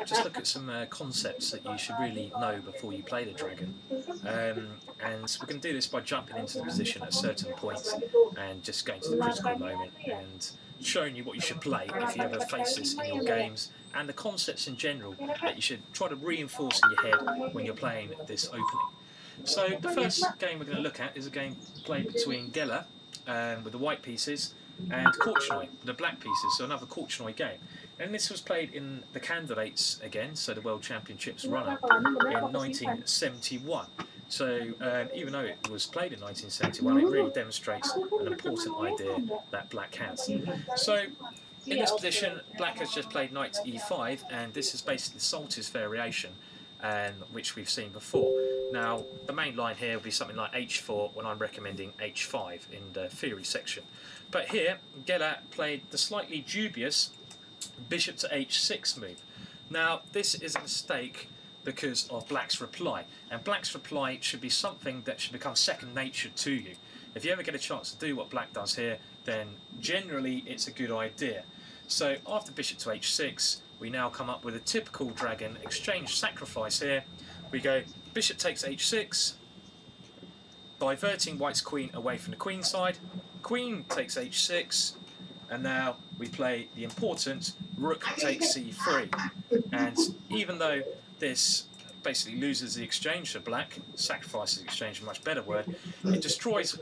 just look at some concepts that you should really know before you play the dragon. And we're going to do this by jumping into the position at a certain point and just going to the critical moment and showing you what you should play if you ever face this in your games, and the concepts in general that you should try to reinforce in your head when you're playing this opening. So the first game we're going to look at is a game played between Geller with the white pieces and Korchnoi with the black pieces, so another Korchnoi game. And this was played in the candidates again, so the World Championships run-up in 1971. So even though it was played in 1971, it really demonstrates an important idea that black has. So in this position, black has just played knight to e5, and this is basically the Salters variation, which we've seen before. Now, the main line here will be something like h4 when I'm recommending h5 in the theory section. But here, Geller played the slightly dubious bishop to h6 move. Now, this is a mistake because of black's reply, and black's reply should be something that should become second nature to you. If you ever get a chance to do what black does here, then generally it's a good idea. So after bishop to h6, we now come up with a typical dragon exchange sacrifice here. We go bishop takes h6, diverting white's queen away from the queen side, queen takes h6, and now we play the important rook takes c3. And even though this basically loses the exchange for black, sacrifices the exchange, a much better word, it destroys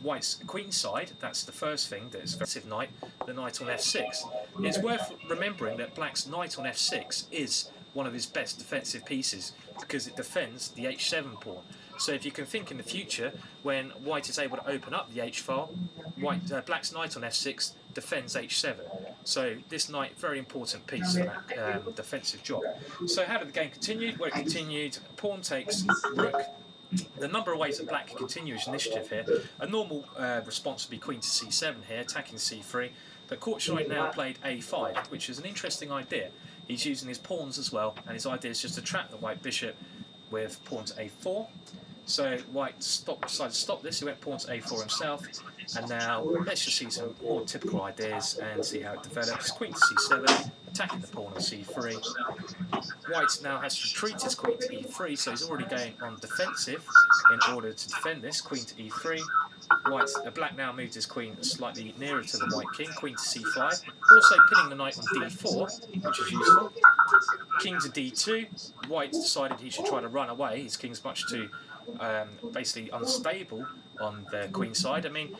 white's queen side. That's the first thing, that is defensive knight, the knight on f6. It's worth remembering that black's knight on f6 is one of his best defensive pieces because it defends the h7 pawn. So if you can think in the future, when white is able to open up the h-file, black's knight on f6 defends h7. So this knight, very important piece of that defensive job. So how did the game continue? Well, it continued, pawn takes rook. The number of ways that black can continue his initiative here. A normal response would be queen to c7 here, attacking c3. But Korchnoi now played a5, which is an interesting idea. He's using his pawns as well, and his idea is just to trap the white bishop with pawn to a4. So white decided to stop this, he went pawn to a4 himself, and now let's just see some more typical ideas and see how it develops. Queen to c7, attacking the pawn on c3. White now has to retreat his queen to e3, so he's already going on defensive in order to defend this. Queen to e3. Black now moved his queen slightly nearer to the white king, queen to c5, also pinning the knight on d4, which is useful. King to d2, white decided he should try to run away, his king's much too basically unstable on the queen side. I mean,